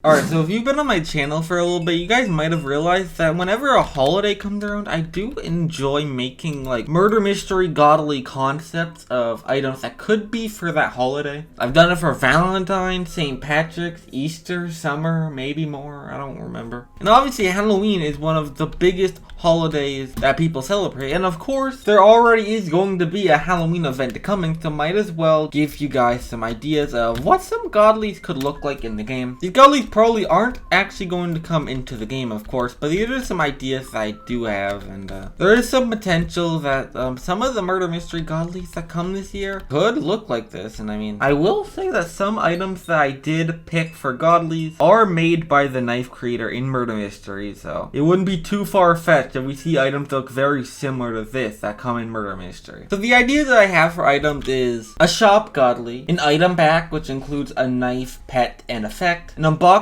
Alright, so if you've been on my channel for a little bit, you guys might have realized that whenever a holiday comes around, I do enjoy making like murder mystery godly concepts of items that could be for that holiday. I've done it for Valentine's, St. Patrick's, Easter, summer, maybe more, I don't remember. And obviously Halloween is one of the biggest holidays that people celebrate, and of course there already is going to be a Halloween event coming, so might as well give you guys some ideas of what some godlies could look like in the game. These godlies probably aren't actually going to come into the game, of course, but these are some ideas that I do have, and there is some potential that some of the murder mystery godlies that come this year could look like this. And I mean, I will say that some items that I did pick for godlies are made by the knife creator in murder mystery, so it wouldn't be too far-fetched if we see items that look very similar to this that come in murder mystery. So the idea that I have for items is a shop godly, an item pack which includes a knife, pet, and effect, an unboxable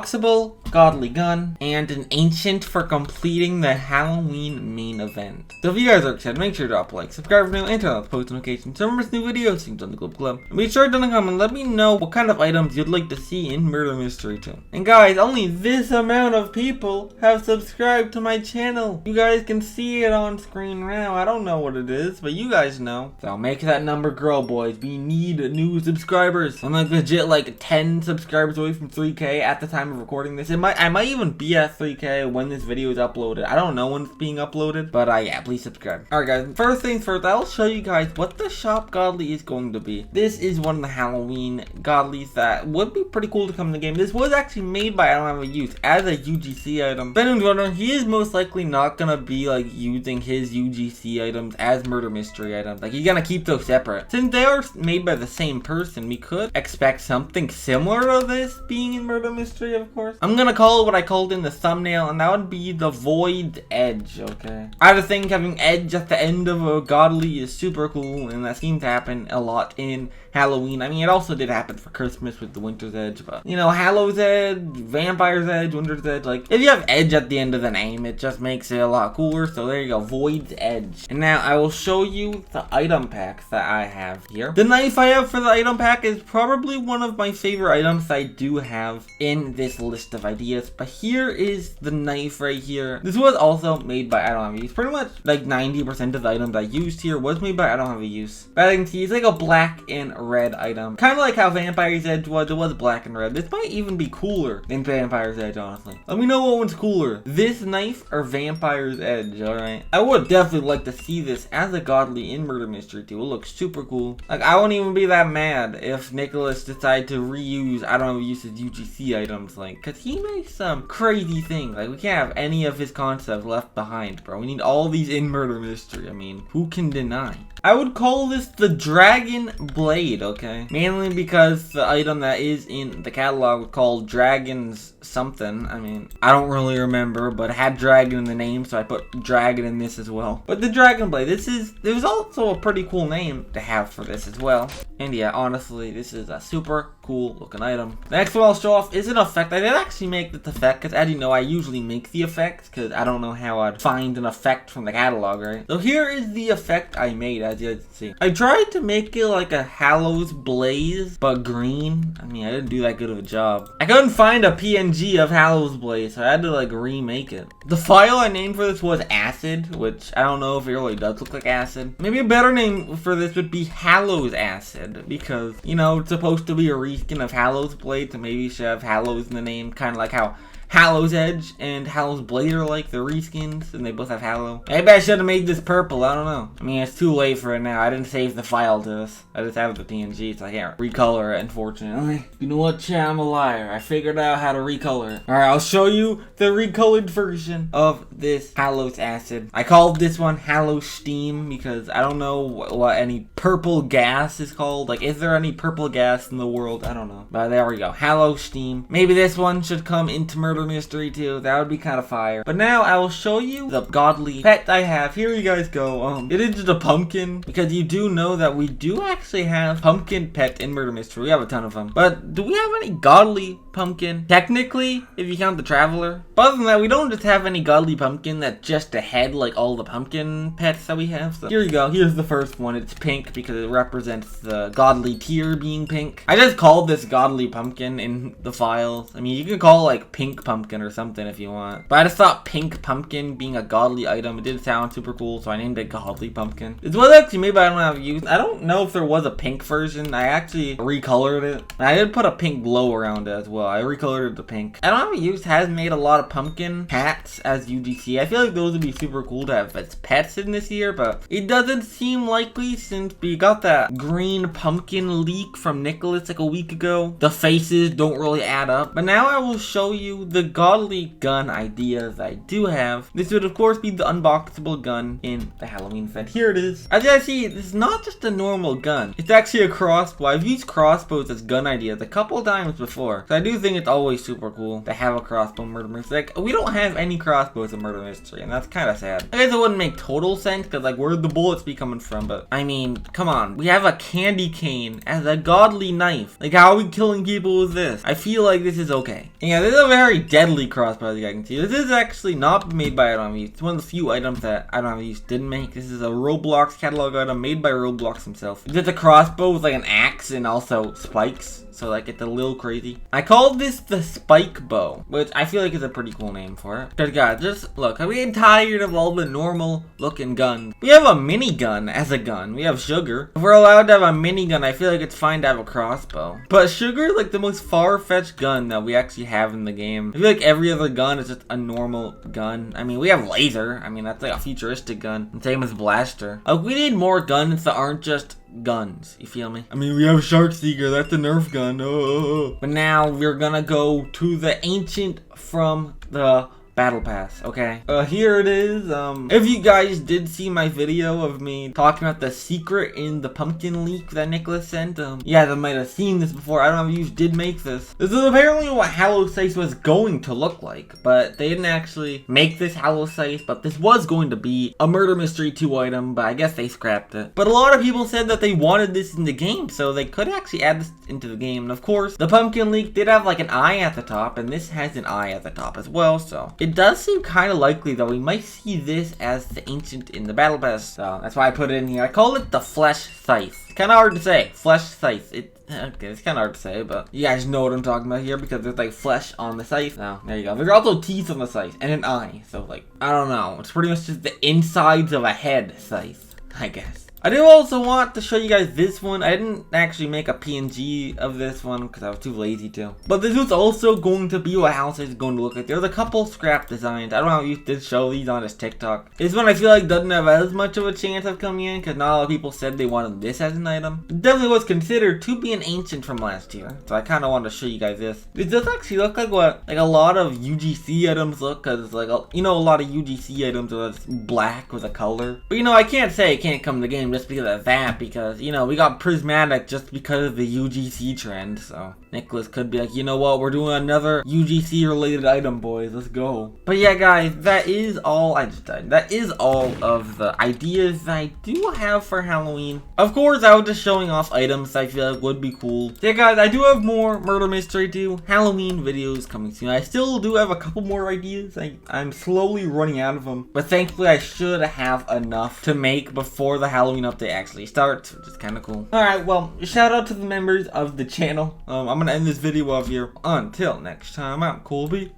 godly gun, and an ancient for completing the Halloween main event. So if you guys are excited, make sure to drop a like, subscribe for new and turn on the post notifications. So remember new videos seen on the globe club. And be sure to comment and let me know what kind of items you'd like to see in murder mystery too. And guys, only this amount of people have subscribed to my channel. You guys can see it on screen now. I don't know what it is, but you guys know. So make that number grow, boys. We need new subscribers. I'm like legit like 10 subscribers away from 3K at the time of recording this. I might even be at 3K when this video is uploaded. I don't know when it's being uploaded, but yeah, please subscribe. Alright guys, first things first, I'll show you guys what the shop godly is going to be. This is one of the Halloween godlies that would be pretty cool to come in the game. This was actually made by MM2 as a UGC item. If anyone's wondering, he is most likely not gonna be like using his UGC items as murder mystery items. Like he's gonna keep those separate. Since they are made by the same person, we could expect something similar to this being in murder mystery, of course. I'm gonna call it what I called in the thumbnail, and that would be the void edge, okay? I just think having edge at the end of a godly is super cool, and that seems to happen a lot in Halloween. I mean, it also did happen for Christmas with the Winter's Edge, but you know, Hallow's Edge, Vampire's Edge, Winter's Edge, like if you have edge at the end of the name, it just makes it a lot cooler. So there you go, Void's Edge. And now I will show you the item pack that I have here. The knife I have for the item pack is probably one of my favorite items that I do have in this list of ideas, but here is the knife right here. This was also made by I Don't Have a Use. Pretty much like 90% of the items I used here was made by I Don't Have a Use. But I can see it's like a black and red item. Kind of like how Vampire's Edge was. It was black and red. This might even be cooler than Vampire's Edge, honestly. Let me know what one's cooler, this knife or Vampire's Edge, alright? I would definitely like to see this as a godly in murder mystery too. It looks super cool. Like, I wouldn't even be that mad if Nicholas decided to reuse I Don't Have a Use's UGC items, like, cause he makes some crazy things. Like, we can't have any of his concepts left behind, bro. We need all these in murder mystery. I mean, who can deny? I would call this the Dragon Blade, okay? Mainly because the item that is in the catalog was called Dragon's something. I mean, I don't really remember, but it had dragon in the name, so I put dragon in this as well. But the Dragon Blade, there's also a pretty cool name to have for this as well. And yeah, honestly, this is a super cool looking item. The next one I'll show off is an effect. I did actually make this effect, because as you know, I usually make the effects, because I don't know how I'd find an effect from the catalog, right? So here is the effect I made, as you can see. I tried to make it like a Hallow's Blaze, but green. I mean, I didn't do that good of a job. I couldn't find a PNG of Hallow's Blaze, so I had to like remake it. The file I named for this was Acid, which I don't know if it really does look like acid. Maybe a better name for this would be Hallow's Acid, because, you know, it's supposed to be a reskin of Hallow's Blade, so maybe you should have Hallow's in the name, kind of like how Hallow's Edge and Hallow's Blade are like the reskins, and they both have Hallow. Maybe I should have made this purple, I don't know. I mean, it's too late for it now. I didn't save the file to this. I just have the PNG, so I can't recolor it, unfortunately. You know what, chat? I'm a liar. I figured out how to recolor it. Alright, I'll show you the recolored version of this Hallow's Acid. I called this one Hallow Steam because I don't know what any purple gas is called. Like, is there any purple gas in the world? I don't know. But there we go. Hallow Steam. Maybe this one should come into murder murder mystery too. That would be kind of fire. But now I will show you the godly pet I have. Here you guys go. It is just a pumpkin, because you do know that we do actually have pumpkin pet in murder mystery. We have a ton of them. But do we have any godly pumpkin? Technically, if you count the traveler. But other than that, we don't just have any godly pumpkin that's just a head like all the pumpkin pets that we have. So here you go. Here's the first one. It's pink because it represents the godly tier being pink. I just called this godly pumpkin in the files. I mean, you can call it like pink pumpkin or something if you want. But I just thought pink pumpkin being a godly item, it did sound super cool, so I named it godly pumpkin. It was actually made by MM2. I don't know if there was a pink version. I actually recolored it. I did put a pink glow around it as well. I recolored it to pink. MM2 has made a lot of pumpkin hats as UGC. I feel like those would be super cool to have as pets in this year, but it doesn't seem likely since we got that green pumpkin leak from Nicholas like a week ago. The faces don't really add up. But now I will show you the godly gun ideas I do have. This would of course be the unboxable gun in the Halloween set. Here it is. As you guys see, this is not just a normal gun. It's actually a crossbow. I've used crossbows as gun ideas a couple times before, so I do think it's always super cool to have a crossbow murder mystery. Like, we don't have any crossbows in murder mystery, and that's kind of sad. I guess it wouldn't make total sense, because like, where'd the bullets be coming from? But I mean, come on. We have a candy cane as a godly knife. Like, how are we killing people with this? I feel like this is okay. And yeah, this is a very deadly crossbow, as you guys can see. This is actually not made by MM2. It's one of the few items that MM2 didn't make. This is a Roblox catalog item made by Roblox himself. It's just a crossbow with like an axe and also spikes. So like it's a little crazy. I called this the SPIKEBOW, which I feel like is a pretty cool name for it. But guys, just look, I'm getting tired of all the normal looking guns. We have a minigun as a gun. We have Sugar. If we're allowed to have a minigun, I feel like it's fine to have a crossbow. But Sugar is like the most far-fetched gun that we actually have in the game. I feel like every other gun is just a normal gun. I mean, we have Laser. I mean, that's like a futuristic gun. And same as Blaster. We need more guns that aren't just guns, you feel me? I mean, we have Shark Seeker, that's a Nerf gun. Oh. But now we're gonna go to the ancient from the Battle Pass, okay? Here it is. If you guys did see my video of me talking about the secret in the pumpkin leak that Nicholas sent, yeah, they might have seen this before. I don't know if you did make this. This is apparently what HALLOW'S was going to look like, but they didn't actually make this HALLOW'S, but this was going to be a Murder Mystery 2 item, but I guess they scrapped it. But a lot of people said that they wanted this in the game, so they could actually add this into the game. And of course, the pumpkin leak did have like an eye at the top, and this has an eye at the top as well, so it does seem kind of likely that we might see this as the ancient in the Battle Pass. So that's why I put it in here. I call it the FLESHSCYTHE. It's kind of hard to say. FLESHSCYTHE. Okay, it's kind of hard to say, but you guys know what I'm talking about here because there's like flesh on the scythe. Now, there you go. There's also teeth on the scythe and an eye. So like, I don't know. It's pretty much just the insides of a head scythe, I guess. I do also want to show you guys this one. I didn't actually make a PNG of this one because I was too lazy to. But this was also going to be what house is going to look like. There's a couple scrap designs. I don't know if you did show these on his TikTok. This one I feel like doesn't have as much of a chance of coming in because not a lot of people said they wanted this as an item. It definitely was considered to be an ancient from last year. So I kind of wanted to show you guys this. It does actually look like what like a lot of UGC items look, because like, you know, a lot of UGC items are just black with a color. But you know, I can't say it can't come to the game just because of that, because you know, we got prismatic just because of the UGC trend. So Nicholas could be like, you know what, we're doing another UGC related item, boys, let's go. But yeah guys, that is all. I just died. That is all of the ideas that I do have for Halloween. Of course, I was just showing off items I feel like would be cool. So yeah guys, I do have more Murder Mystery 2 Halloween videos coming soon. I still do have a couple more ideas. I'm slowly running out of them, but thankfully I should have enough to make before the Halloween update actually starts, which is kind of cool. Alright, well, shout out to the members of the channel. I'm gonna end this video off here. Until next time, I'm Colbe.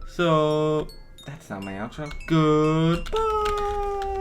So, that's not my outro. Goodbye.